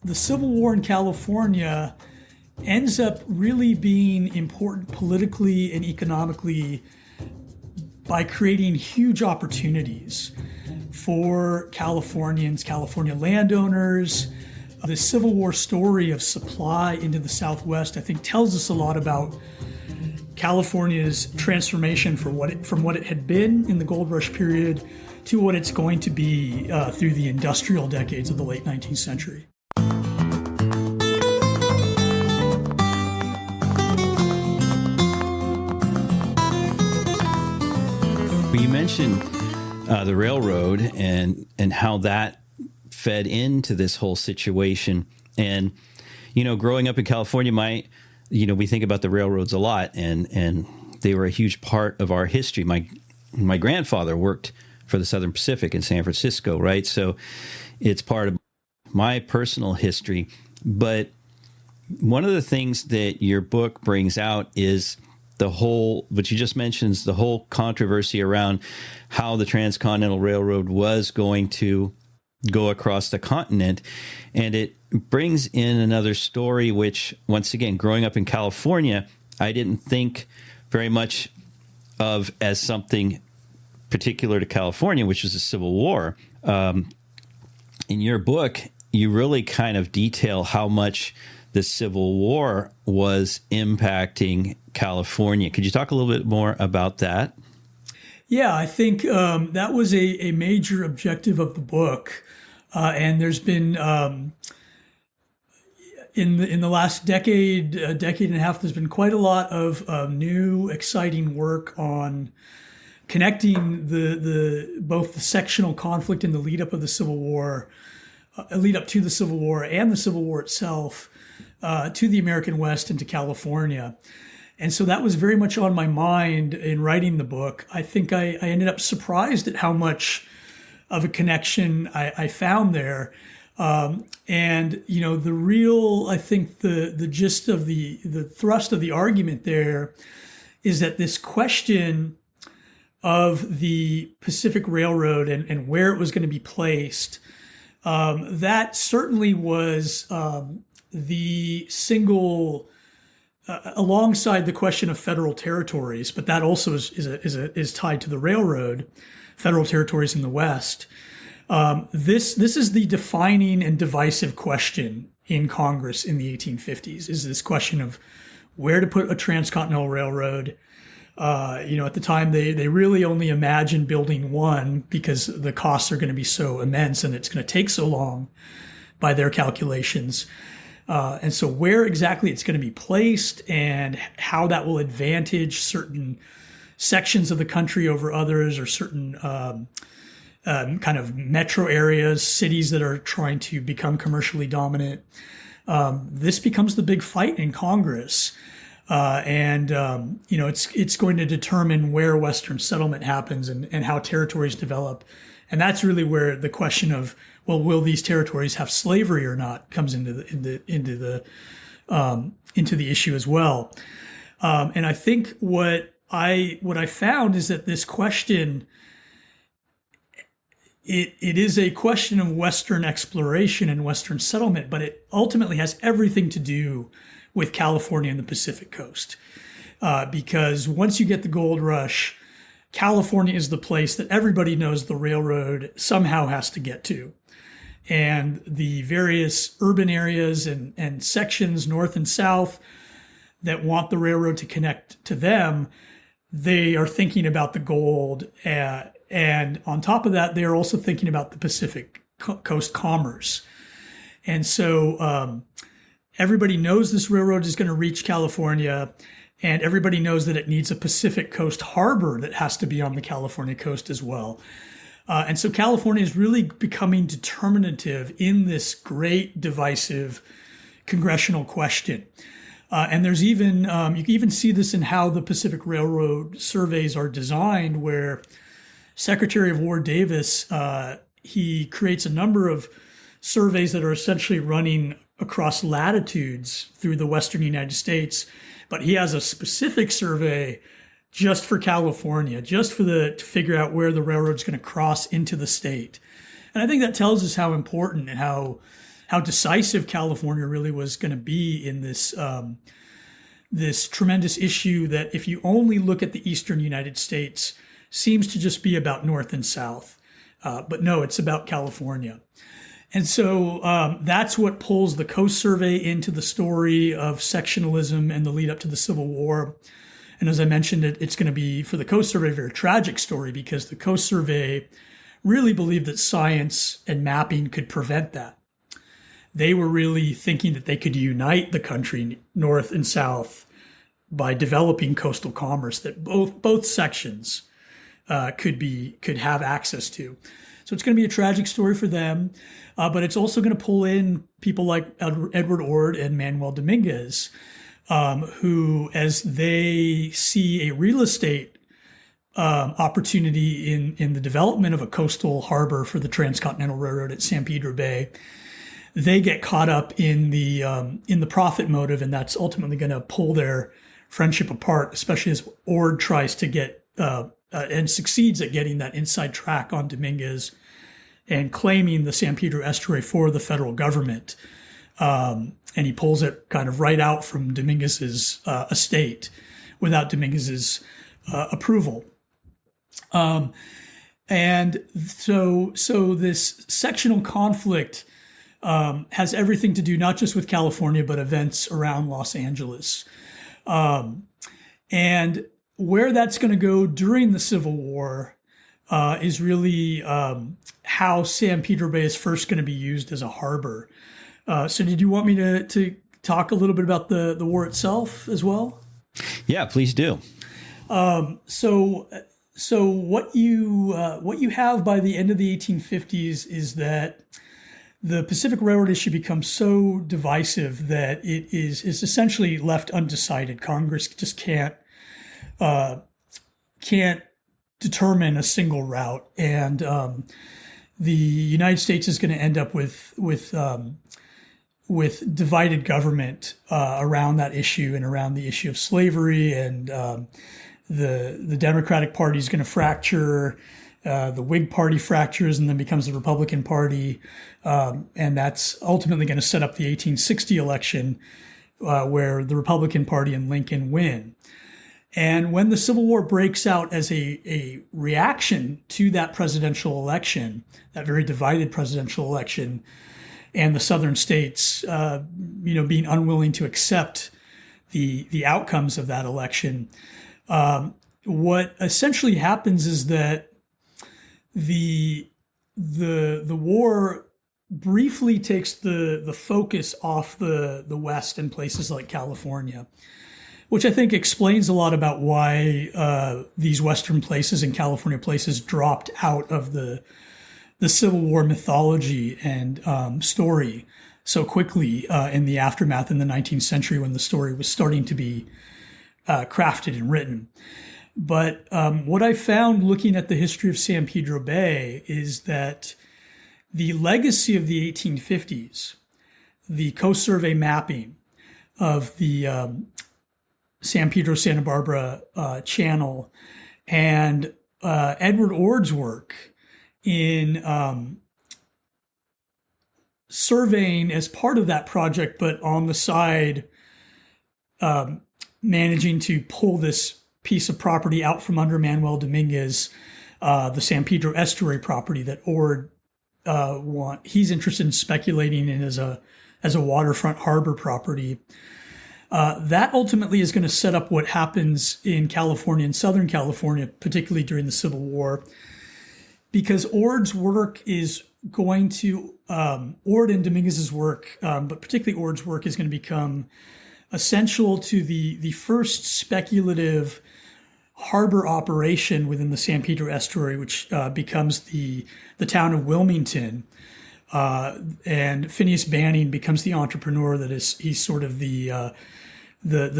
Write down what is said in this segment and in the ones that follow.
The Civil War in California ends up really being important politically and economically by creating huge opportunities for Californians, California landowners. The Civil War story of supply into the Southwest, I think, tells us a lot about California's transformation from what it had been in the gold rush period to what it's going to be through the industrial decades of the late 19th century. You mentioned the railroad and how that fed into this whole situation. And, growing up in California, we think about the railroads a lot, and they were a huge part of our history. My grandfather worked for the Southern Pacific in San Francisco, right? So it's part of my personal history. But one of the things that your book brings out is what you just mentioned, is the whole controversy around how the Transcontinental Railroad was going to go across the continent. And it brings in another story, which, once again, growing up in California, I didn't think very much of as something particular to California, which is the Civil War. In your book, you really kind of detail how much the Civil War was impacting California. Could you talk a little bit more about that? Yeah, I think that was a major objective of the book. And there's been, in the last decade and a half, there's been quite a lot of new, exciting work on connecting both the sectional conflict in the lead up to the Civil War and the Civil War itself to the American West and to California. And so that was very much on my mind in writing the book. I think I ended up surprised at how much of a connection I found there. And, I think the gist of the thrust of the argument there is that this question of the Pacific Railroad and where it was going to be placed, that certainly was the single, alongside the question of federal territories, but that also is tied to the railroad, federal territories in the West. This is the defining and divisive question in Congress in the 1850s, is this question of where to put a transcontinental railroad. At the time, they really only imagined building one because the costs are going to be so immense and it's going to take so long by their calculations. And so where exactly it's going to be placed and how that will advantage certain sections of the country over others, or certain kind of metro areas, cities that are trying to become commercially dominant. This becomes the big fight in Congress. It's going to determine where Western settlement happens and how territories develop. And that's really where the question of, well, will these territories have slavery or not, comes into the issue as well. And I think what I found is that this question, it is a question of Western exploration and Western settlement, but it ultimately has everything to do with California and the Pacific Coast. Because once you get the gold rush, California is the place that everybody knows the railroad somehow has to get to. And the various urban areas and sections, north and south, that want the railroad to connect to them, they are thinking about the gold. And on top of that, they are also thinking about the Pacific Coast commerce. And so everybody knows this railroad is going to reach California, and everybody knows that it needs a Pacific Coast harbor that has to be on the California coast as well. And so California is really becoming determinative in this great divisive congressional question. And there's even, you can even see this in how the Pacific Railroad surveys are designed, where Secretary of War Davis, he creates a number of surveys that are essentially running across latitudes through the Western United States. But he has a specific survey just for California, just to figure out where the railroad's going to cross into the state. And I think that tells us how important and how how decisive California really was going to be in this this tremendous issue that, if you only look at the eastern United States, seems to just be about North and South. But no, it's about California. And so that's what pulls the Coast Survey into the story of sectionalism and the lead up to the Civil War. And as I mentioned, it's going to be, for the Coast Survey, a very tragic story, because the Coast Survey really believed that science and mapping could prevent that. They were really thinking that they could unite the country, North and South, by developing coastal commerce that both sections could have access to. So it's going to be a tragic story for them, but it's also going to pull in people like Edward Ord and Manuel Dominguez, who, as they see a real estate opportunity in the development of a coastal harbor for the transcontinental railroad at San Pedro Bay, they get caught up in the profit motive, and that's ultimately going to pull their friendship apart, especially as Ord tries to get and succeeds at getting that inside track on Dominguez and claiming the San Pedro estuary for the federal government. And he pulls it kind of right out from Dominguez's estate without Dominguez's approval. And so this sectional conflict has everything to do not just with California, but events around Los Angeles. And where that's going to go during the Civil War is really how San Pedro Bay is first going to be used as a harbor. So did you want me to talk a little bit about the war itself as well? Yeah, please do. So what you have by the end of the 1850s is that the Pacific Railroad issue becomes so divisive that it is essentially left undecided. Congress just can't determine a single route, and the United States is going to end up with divided government around that issue and around the issue of slavery, and the Democratic Party is going to fracture. The Whig Party fractures and then becomes the Republican Party. And that's ultimately going to set up the 1860 election where the Republican Party and Lincoln win. And when the Civil War breaks out as a reaction to that presidential election, that very divided presidential election, and the southern states, being unwilling to accept the outcomes of that election, what essentially happens is that the war briefly takes the focus off the West and places like California, which I think explains a lot about why these Western places and California places dropped out of the Civil War mythology and story so quickly in the aftermath in the 19th century, when the story was starting to be crafted and written. But what I found looking at the history of San Pedro Bay is that the legacy of the 1850s, the Coast Survey mapping of the San Pedro Santa Barbara channel, and Edward Ord's work in surveying as part of that project, but on the side managing to pull this piece of property out from under Manuel Dominguez, the San Pedro estuary property that Ord he's interested in speculating in as a waterfront harbor property. That ultimately is going to set up what happens in California and Southern California, particularly during the Civil War, because Ord's work is going to, Ord and Dominguez's work, but particularly Ord's work, is going to become essential to the first speculative harbor operation within the San Pedro estuary, which becomes the town of Wilmington. And Phineas Banning becomes the entrepreneur that he's sort of the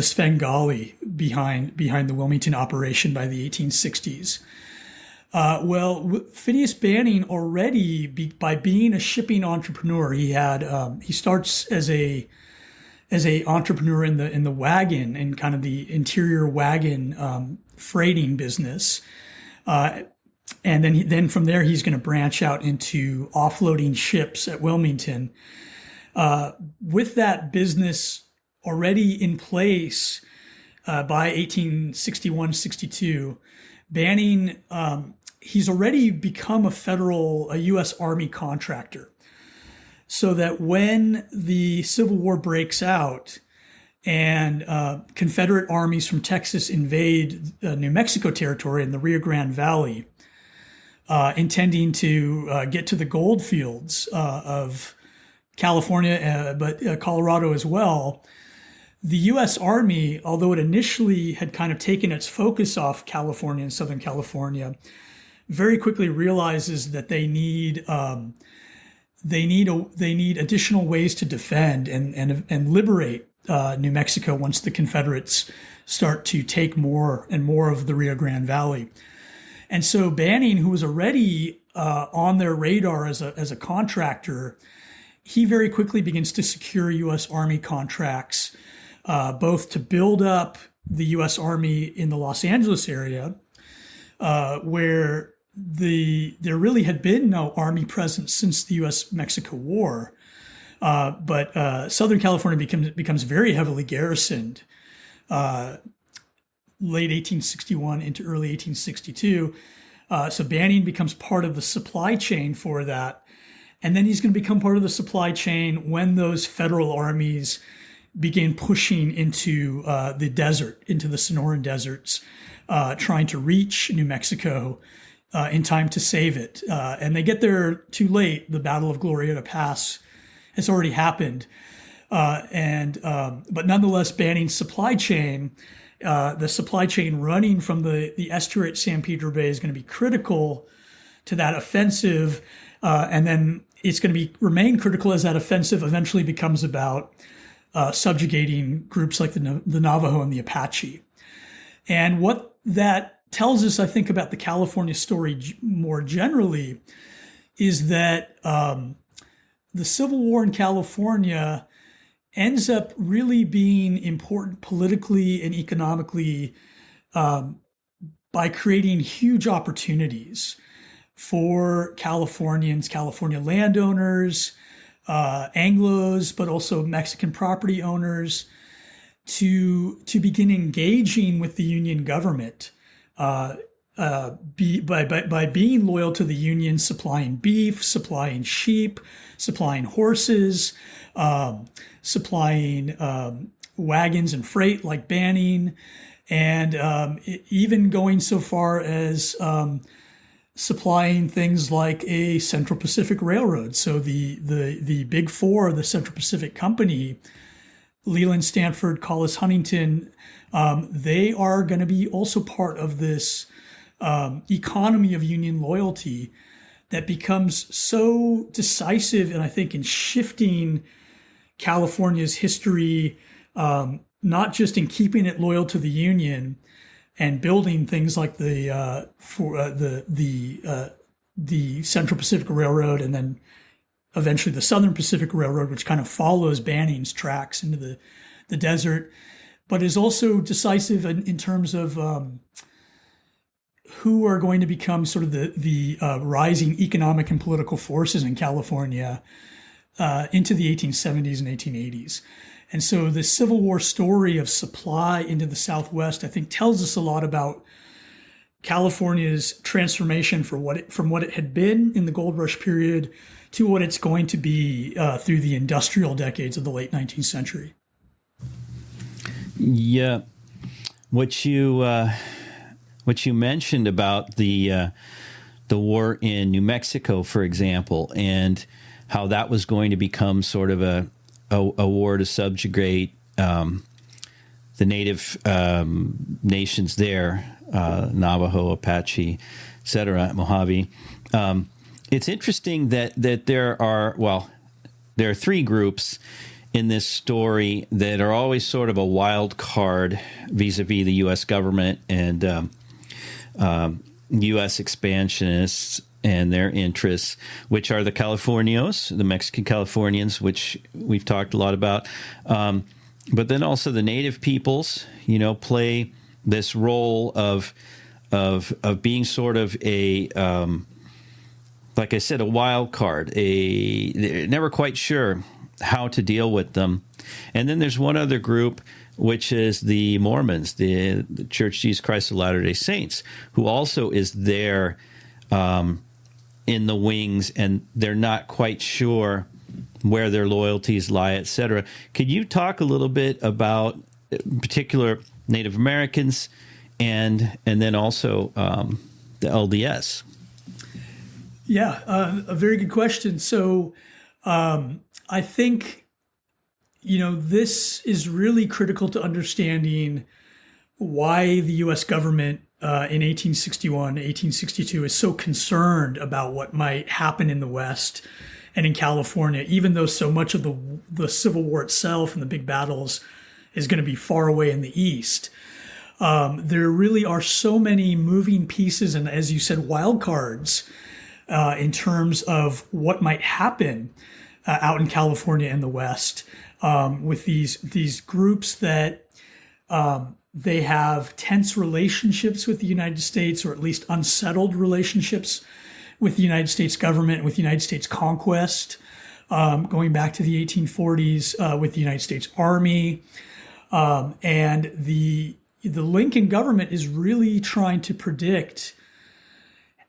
Svengali behind the Wilmington operation by the 1860s. Phineas Banning already, by being a shipping entrepreneur, he starts as a entrepreneur in the wagon and kind of the interior wagon freighting business, and then from there he's going to branch out into offloading ships at Wilmington. With that business already in place by 1861-62, Banning, he's already become a U.S. Army contractor. So that when the Civil War breaks out and Confederate armies from Texas invade New Mexico territory in the Rio Grande Valley, intending to get to the gold fields of California, but Colorado as well, the U.S. Army, although it initially had kind of taken its focus off California and Southern California, very quickly realizes that they need additional ways to defend and liberate New Mexico once the Confederates start to take more and more of the Rio Grande Valley. And so Banning, who was already on their radar as a contractor, he very quickly begins to secure U.S. Army contracts, both to build up the U.S. Army in the Los Angeles area, where there really had been no Army presence since the U.S.-Mexico War. But Southern California becomes very heavily garrisoned late 1861 into early 1862. So Banning becomes part of the supply chain for that. And then he's going to become part of the supply chain when those federal armies begin pushing into the desert, into the Sonoran deserts, trying to reach New Mexico in time to save it. And they get there too late. The Battle of Glorieta Pass has already happened. But nonetheless, Banning's supply chain, the supply chain running from the estuary at San Pedro Bay is going to be critical to that offensive. And then it's going to remain critical as that offensive eventually becomes about subjugating groups like the Navajo and the Apache. And what that tells us, I think, about the California story more generally is that the Civil War in California ends up really being important politically and economically by creating huge opportunities for Californians, California landowners, Anglos, but also Mexican property owners to begin engaging with the Union government by being loyal to the Union, supplying beef, supplying sheep, supplying horses, supplying wagons and freight like Banning, and even going so far as supplying things like a Central Pacific Railroad. So the big four, the Central Pacific Company, Leland Stanford, Collis Huntington, they are going to be also part of this economy of Union loyalty that becomes so decisive, and I think in shifting California's history, not just in keeping it loyal to the Union and building things like the Central Pacific Railroad, and then eventually the Southern Pacific Railroad, which kind of follows Banning's tracks into the desert, but is also decisive in terms of who are going to become sort of the rising economic and political forces in California into the 1870s and 1880s. And so the Civil War story of supply into the Southwest, I think, tells us a lot about California's transformation from what it had been in the Gold Rush period to what it's going to be through the industrial decades of the late 19th century. Yeah, what you mentioned about the war in New Mexico, for example, and how that was going to become sort of a war to subjugate the native nations there, Navajo, Apache, etc., Mojave. It's interesting that there are three groups in this story that are always sort of a wild card vis-a-vis the U.S. government and U.S. expansionists and their interests, which are the Californios, the Mexican Californians, which we've talked a lot about, but then also the native peoples, play this role of being sort of a like I said, a wild card. They're never quite sure how to deal with them. And then there's one other group, which is the Mormons, the Church of Jesus Christ of Latter-day Saints, who also is there in the wings, and they're not quite sure where their loyalties lie, et cetera. Could you talk a little bit about, in particular, Native Americans and then also the LDS? Yeah, a very good question. So I think, this is really critical to understanding why the U.S. government in 1861, 1862 is so concerned about what might happen in the West and in California, even though so much of the Civil War itself and the big battles is going to be far away in the East. There really are so many moving pieces and, as you said, wild cards in terms of what might happen out in California and the West with these groups that they have tense relationships with the United States, or at least unsettled relationships with the United States government, with the United States conquest, going back to the 1840s with the United States Army. And the Lincoln government is really trying to predict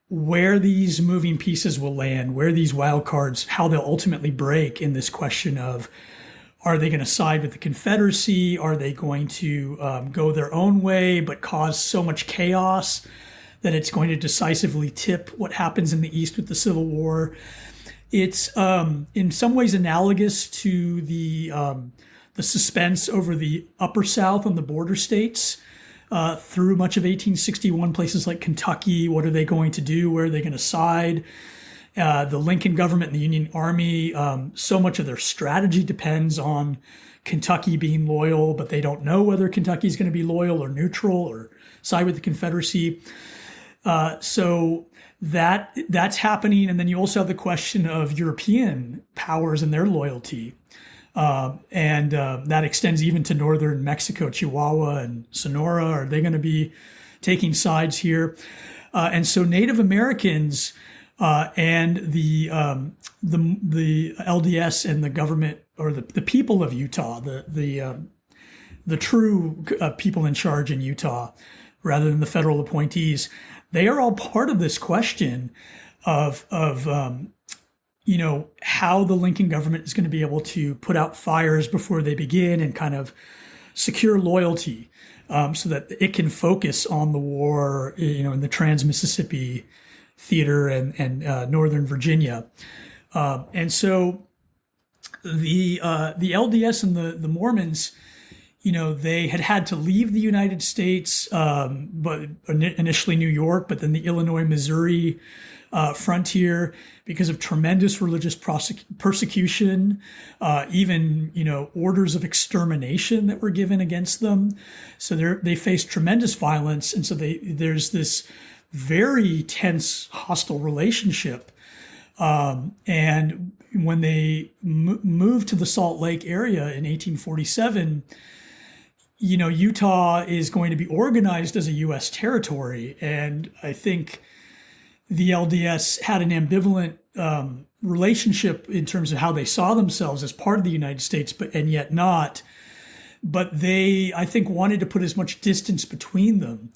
where these moving pieces will land, where these wild cards, how they'll ultimately break in this question of, are they going to side with the Confederacy? Are they going to go their own way but cause so much chaos that it's going to decisively tip what happens in the East with the Civil War? It's in some ways analogous to the suspense over the Upper South and the border states through much of 1861, places like Kentucky. What are they going to do? Where are they going to side? The Lincoln government and the Union Army, so much of their strategy depends on Kentucky being loyal, but they don't know whether Kentucky is going to be loyal or neutral or side with the Confederacy. So that's happening. And then you also have the question of European powers and their loyalty. And that extends even to northern Mexico, Chihuahua and Sonora. Are they going to be taking sides here? And so Native Americans and the LDS and the government, or the people of Utah, the true people in charge in Utah, rather than the federal appointees, they are all part of this question of how the Lincoln government is going to be able to put out fires before they begin and kind of secure loyalty so that it can focus on the war, in the Trans-Mississippi theater and Northern Virginia. And so the LDS and the Mormons, they had to leave the United States, but initially New York, but then the Illinois, Missouri frontier because of tremendous religious persecution, even, orders of extermination that were given against them. So they faced tremendous violence. And so there's this very tense, hostile relationship. And when they moved to the Salt Lake area in 1847, Utah is going to be organized as a U.S. territory. And I think the LDS had an ambivalent relationship in terms of how they saw themselves as part of the United States, and yet not. But they, I think, wanted to put as much distance between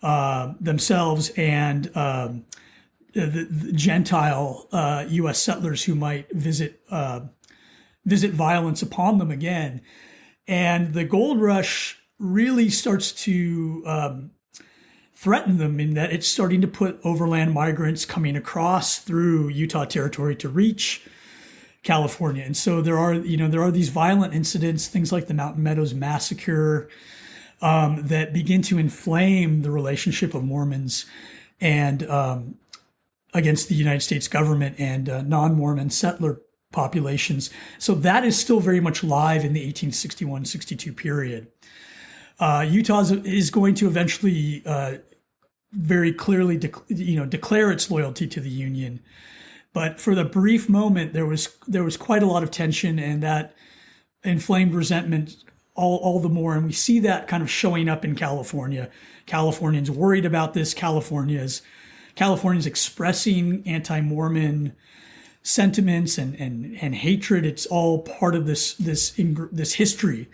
themselves and the Gentile U.S. settlers who might visit violence upon them again. And the gold rush really starts to threaten them in that it's starting to put overland migrants coming across through Utah territory to reach California. And so there are these violent incidents, things like the Mountain Meadows Massacre, that begin to inflame the relationship of Mormons and against the United States government and non-Mormon settler populations. So that is still very much live in the 1861-62 period. Utah is going to eventually very clearly declare its loyalty to the Union. But for the brief moment, there was quite a lot of tension, and that inflamed resentment all the more. And we see that kind of showing up in California. Californians worried about this. Californians expressing anti-Mormon sentiments and hatred. It's all part of this history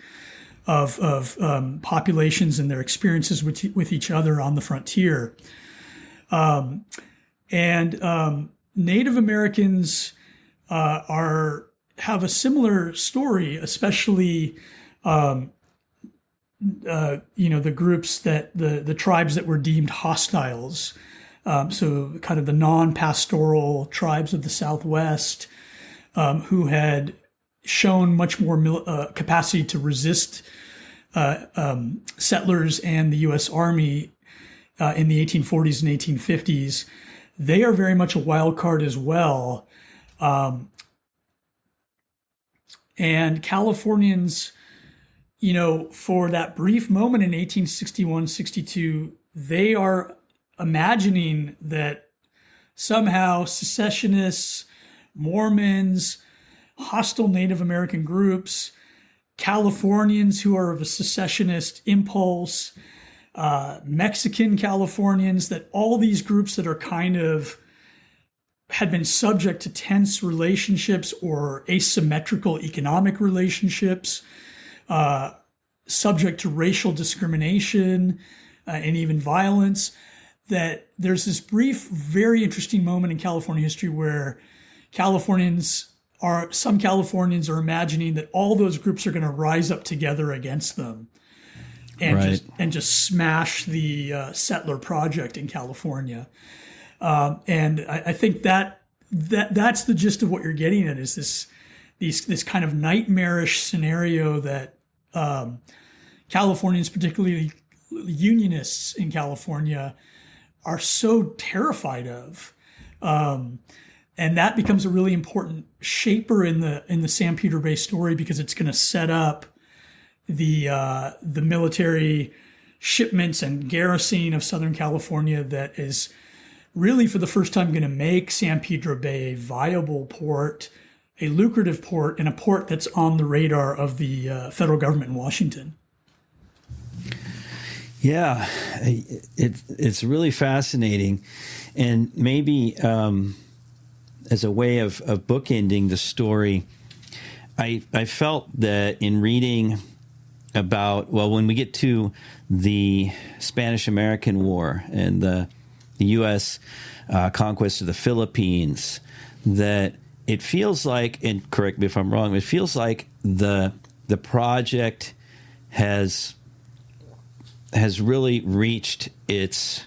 of populations and their experiences with each other on the frontier. And Native Americans have a similar story, especially the groups the tribes that were deemed hostiles. So kind of the non-pastoral tribes of the Southwest, who had shown much more capacity to resist settlers and the U.S. Army in the 1840s and 1850s. They are very much a wild card as well. And Californians, for that brief moment in 1861-62, they are imagining that somehow secessionists, Mormons, hostile Native American groups, Californians who are of a secessionist impulse, Mexican Californians, that all these groups that are kind of had been subject to tense relationships or asymmetrical economic relationships, subject to racial discrimination and even violence, that there's this brief, very interesting moment in California history where some Californians are imagining that all those groups are going to rise up together against them and just smash the settler project in California. And I think that's the gist of what you're getting at, is this kind of nightmarish scenario that Californians, particularly Unionists in California, are so terrified of. And that becomes a really important shaper in the San Pedro Bay story, because it's going to set up the military shipments and garrisoning of Southern California that is really for the first time going to make San Pedro Bay a viable port, a lucrative port, and a port that's on the radar of the federal government in Washington. Yeah, it's really fascinating. And maybe as a way of bookending the story, I felt that in reading about, when we get to the Spanish-American War and the U.S. Conquest of the Philippines, that it feels like, and correct me if I'm wrong, it feels like the project has really reached its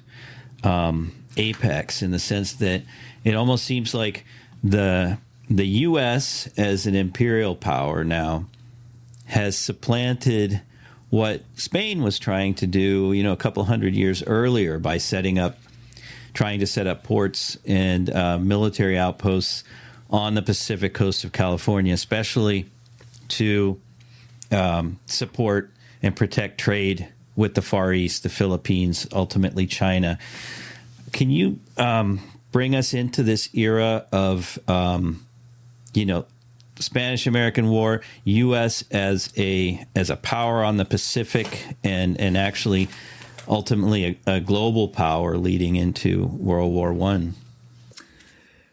apex, in the sense that it almost seems like the U.S. as an imperial power now has supplanted what Spain was trying to do, a couple hundred years earlier, by trying to set up ports and military outposts on the Pacific coast of California, especially to support and protect trade with the Far East, the Philippines, ultimately China. Can you bring us into this era of, Spanish-American War, U.S. as a power on the Pacific, and actually ultimately a global power leading into World War I?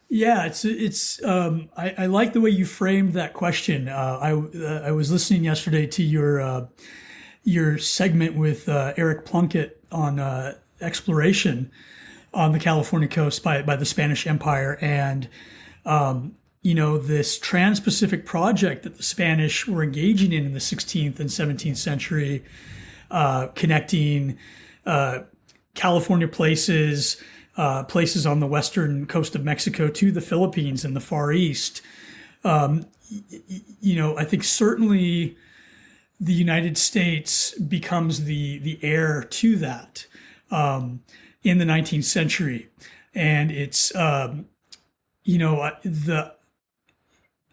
Yeah, I like the way you framed that question. I was listening yesterday to your segment with Eric Plunkett on exploration on the California coast by the Spanish Empire, and this transpacific project that the Spanish were engaging in the 16th and 17th century, connecting California places on the western coast of Mexico to the Philippines and the Far East. I think certainly the United States becomes the heir to that in the 19th century, and it's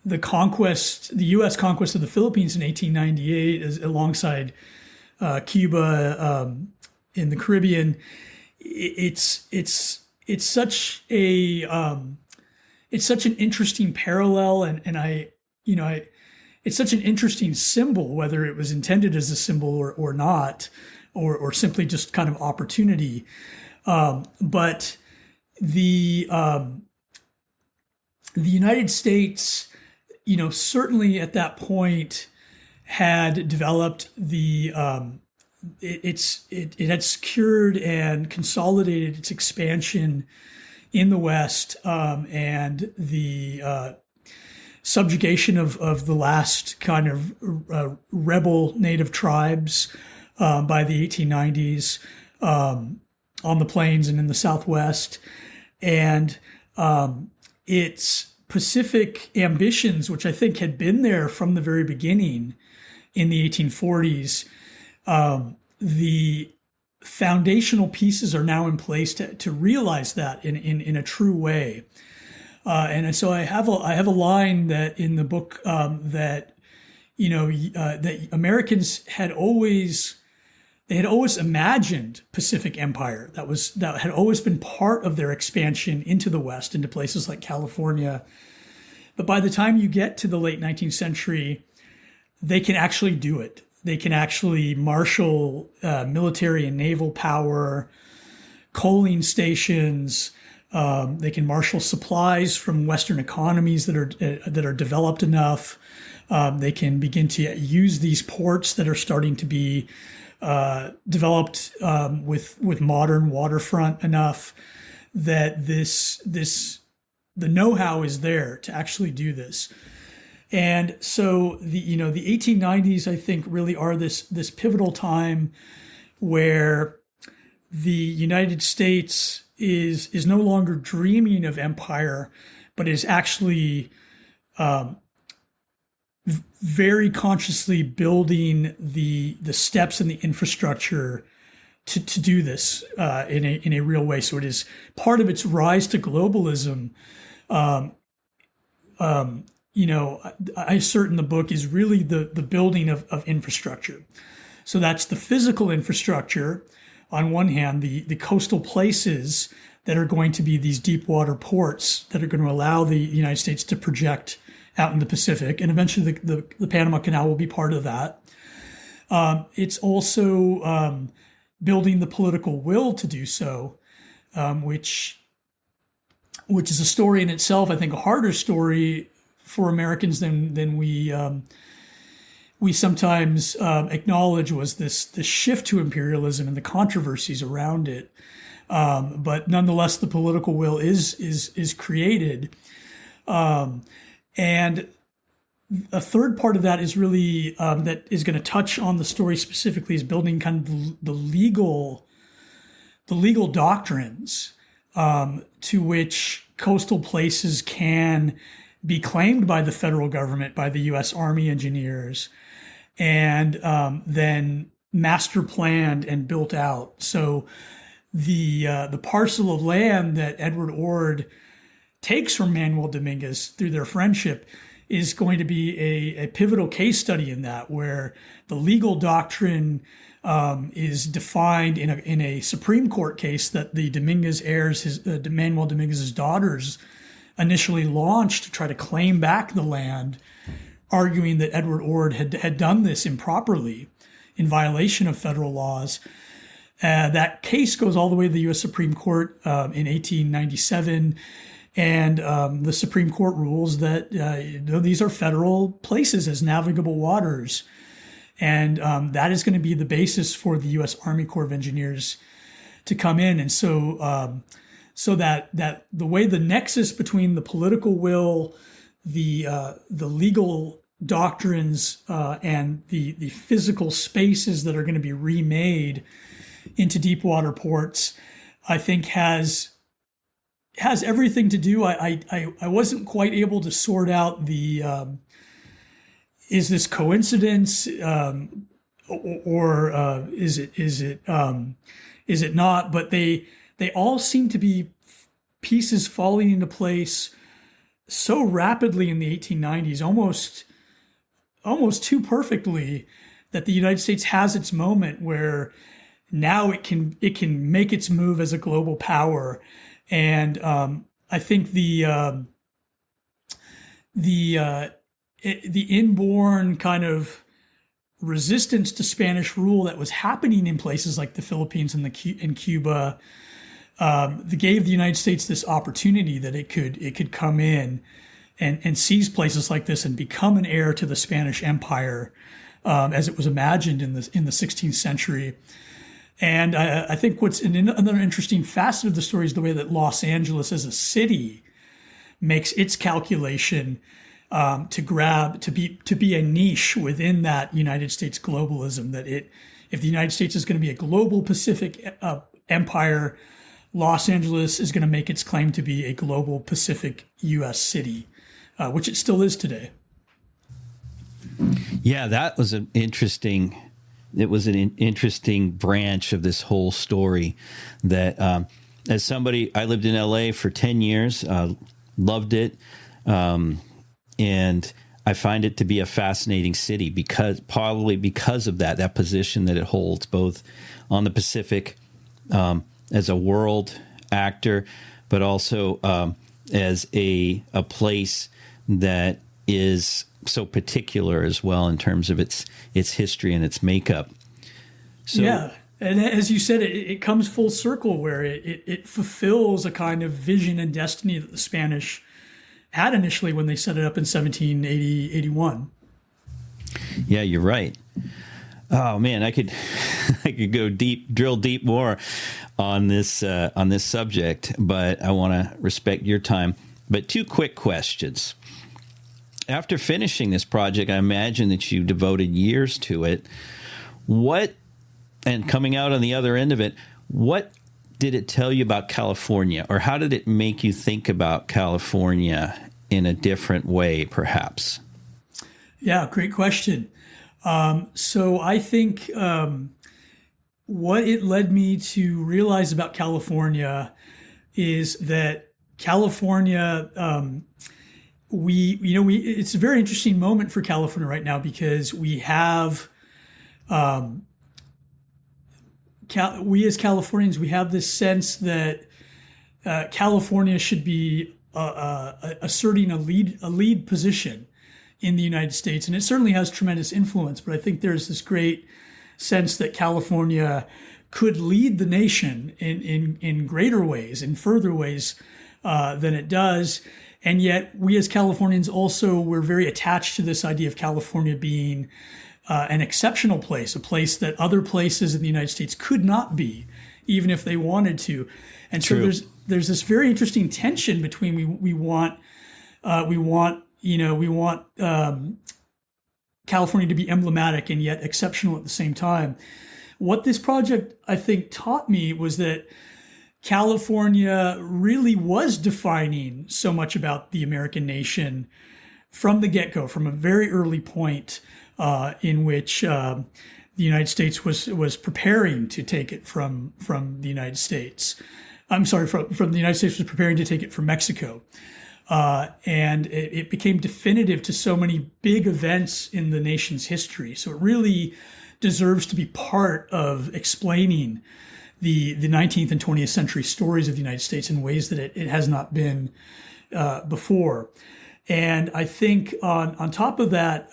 the conquest, the U.S. conquest of the Philippines in 1898, alongside Cuba in the Caribbean. It's such an interesting parallel, and it's such an interesting symbol, whether it was intended as a symbol or not, or simply just kind of opportunity. But the the United States, certainly at that point had developed it had secured and consolidated its expansion in the West, and the subjugation of the last kind of rebel native tribes by the 1890s on the plains and in the Southwest. And its Pacific ambitions, which I think had been there from the very beginning in the 1840s, the foundational pieces are now in place to realize that in a true way. And so I have a line that in the book that that Americans had always imagined Pacific Empire. That had always been part of their expansion into the West, into places like California. But by the time you get to the late 19th century, they can actually do it. They can actually marshal military and naval power, coaling stations. They can marshal supplies from Western economies that are developed enough. They can begin to use these ports that are starting to be developed with modern waterfront enough that the know-how is there to actually do this. And so the 1890s, I think, really are this pivotal time where the United States is no longer dreaming of empire, but is actually very consciously building the steps and the infrastructure to do this in a real way. So it is part of its rise to globalism. I assert in the book is really the building of infrastructure. So that's the physical infrastructure on one hand, the coastal places that are going to be these deep water ports that are going to allow the United States to project out in the Pacific, and eventually the Panama Canal will be part of that. It's also building the political will to do so, which is a story in itself, I think, a harder story for Americans than we sometimes acknowledge, was this shift to imperialism and the controversies around it. But nonetheless, the political will is created. And a third part of that is really that is going to touch on the story specifically, is building kind of the legal doctrines to which coastal places can be claimed by the federal government, by the U.S. Army engineers, and then master planned and built out. So the parcel of land that Edward Ord takes from Manuel Dominguez through their friendship is going to be a pivotal case study in that, where the legal doctrine is defined in a Supreme Court case that the Dominguez heirs, Manuel Dominguez's daughters, initially launched to try to claim back the land, arguing that Edward Ord had done this improperly in violation of federal laws. That case goes all the way to the U.S. Supreme Court in 1897. And the Supreme Court rules that these are federal places as navigable waters. And that is going to be the basis for the U.S. Army Corps of Engineers to come in. And so that the way the nexus between the political will, the legal doctrines, and the physical spaces that are going to be remade into deep water ports, I think has everything to do. I wasn't quite able to sort out the is this coincidence or is it not? But they all seem to be pieces falling into place so rapidly in the 1890s, almost too perfectly, that the United States has its moment where now it can make its move as a global power. And I think the inborn kind of resistance to Spanish rule that was happening in places like the Philippines and Cuba gave the United States this opportunity that it could come in and seize places like this and become an heir to the Spanish Empire as it was imagined in the 16th century. And I think what's another interesting facet of the story is the way that Los Angeles as a city makes its calculation to be a niche within that United States globalism. That if the United States is going to be a global Pacific empire, Los Angeles is going to make its claim to be a global Pacific U.S. city, which it still is today. Yeah, that was an interesting. It was an interesting branch of this whole story. That as somebody, I lived in L.A. for 10 years, loved it, and I find it to be a fascinating city probably because of that position that it holds, both on the Pacific as a world actor, but also as a place that is so particular as well in terms of its history and its makeup. So, yeah, and as you said, it comes full circle where it fulfills a kind of vision and destiny that the Spanish had initially when they set it up in 1781. Yeah, you're right. Oh man, I could go drill deep more on this subject, but I want to respect your time. But two quick questions. After finishing this project, I imagine that you devoted years to it. And coming out on the other end of it, what did it tell you about California, or how did it make you think about California in a different way, perhaps? Yeah, great question. So I think what it led me to realize about California is that California, it's a very interesting moment for California right now because we have, we as Californians, we have this sense that California should be asserting a lead position in the United States, and it certainly has tremendous influence. But I think there's this great sense that California could lead the nation in greater ways, in further ways than it does. And yet, we as Californians also we're very attached to this idea of California being an exceptional place, a place that other places in the United States could not be, even if they wanted to. And True. So there's this very interesting tension between we want California to be emblematic and yet exceptional at the same time. What this project, I think, taught me was that California really was defining so much about the American nation from the get-go, from a very early point in which the United States was preparing to take it from the United States. I'm sorry, from the United States was preparing to take it from Mexico. And it became definitive to so many big events in the nation's history. So it really deserves to be part of explaining the 19th and 20th century stories of the United States in ways that it has not been before. And I think on top of that,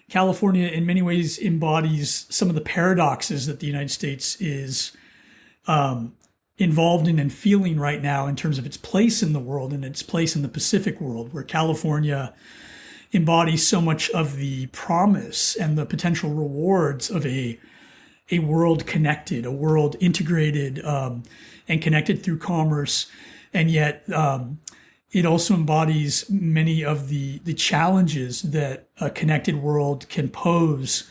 California in many ways embodies some of the paradoxes that the United States is involved in and feeling right now in terms of its place in the world and its place in the Pacific world, where California embodies so much of the promise and the potential rewards of a world connected, a world integrated and connected through commerce. And yet it also embodies many of the challenges that a connected world can pose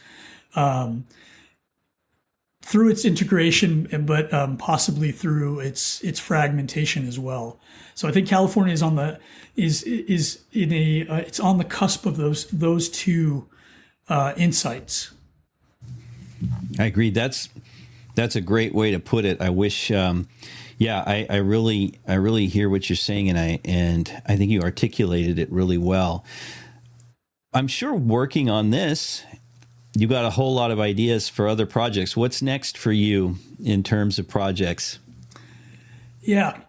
through its integration, but possibly through its fragmentation as well. So I think California is on the it's on the cusp of those two insights. I agree. That's a great way to put it. I wish, I really hear what you're saying, and I think you articulated it really well. I'm sure working on this, you got a whole lot of ideas for other projects. What's next for you in terms of projects? Yeah.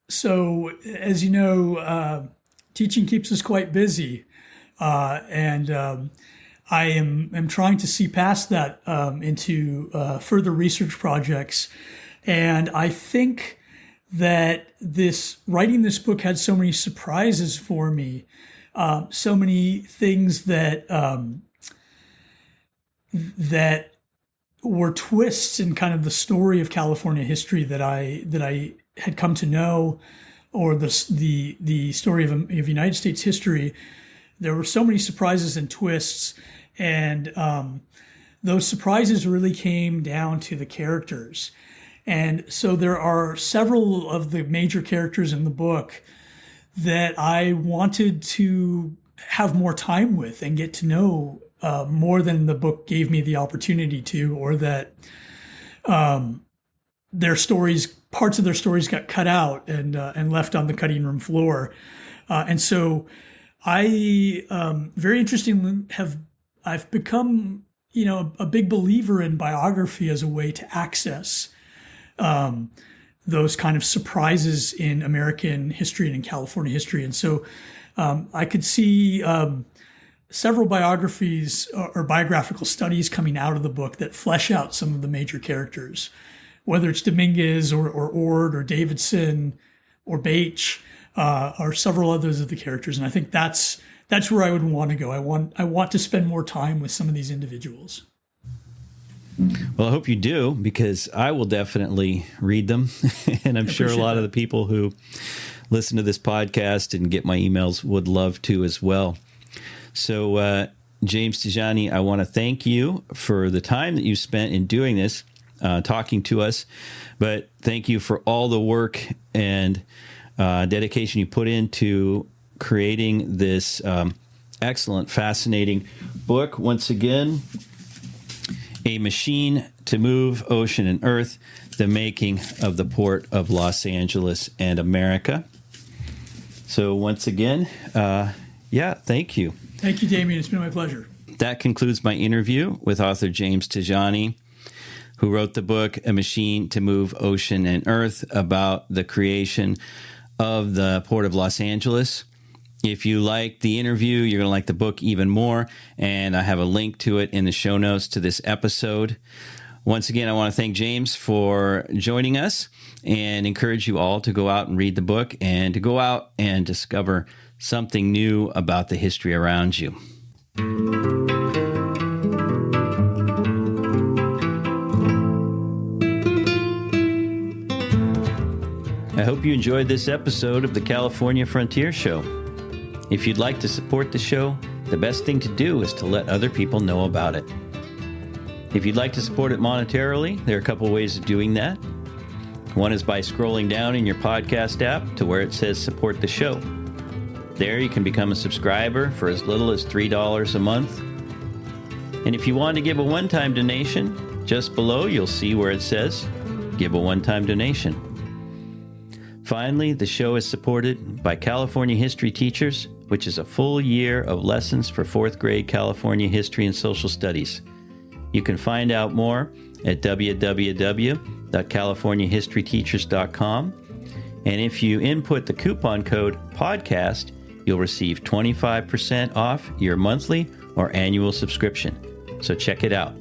So as you know, teaching keeps us quite busy, and I am trying to see past that into further research projects. And I think that writing this book had so many surprises for me, so many things that that were twists in kind of the story of California history that I had come to know, or the story of United States history. There were so many surprises and twists, and those surprises really came down to the characters. And so there are several of the major characters in the book that I wanted to have more time with and get to know more than the book gave me the opportunity to, or that parts of their stories got cut out and left on the cutting room floor. And so I, very interestingly, I've become, a big believer in biography as a way to access those kind of surprises in American history and in California history. And so I could see several biographies or biographical studies coming out of the book that flesh out some of the major characters, whether it's Dominguez or Ord or Davidson or Bache, or several others of the characters. And I think that's where I would want to go. I want to spend more time with some of these individuals. Well, I hope you do, because I will definitely read them. And I'm sure a lot of the people who listen to this podcast and get my emails would love to as well. So, James Tejani, I want to thank you for the time that you spent in doing this, talking to us. But thank you for all the work and dedication you put into creating this excellent, fascinating book. Once again, A Machine to Move Ocean and Earth, the Making of the Port of Los Angeles and America. So once again, thank you. Thank you, Damien. It's been my pleasure. That concludes my interview with author James Tejani, who wrote the book A Machine to Move Ocean and Earth, about the creation of the Port of Los Angeles. If you like the interview, you're going to like the book even more, and I have a link to it in the show notes to this episode. Once again, I want to thank James for joining us and encourage you all to go out and read the book and to go out and discover something new about the history around you. I hope you enjoyed this episode of the California Frontier Show. If you'd like to support the show, the best thing to do is to let other people know about it. If you'd like to support it monetarily, there are a couple ways of doing that. One is by scrolling down in your podcast app to where it says support the show. There you can become a subscriber for as little as $3 a month. And if you want to give a one-time donation, just below you'll see where it says give a one-time donation. Finally, the show is supported by California History Teachers, which is a full year of lessons for 4th grade California history and social studies. You can find out more at www.californiahistoryteachers.com. And if you input the coupon code PODCAST, you'll receive 25% off your monthly or annual subscription. So check it out.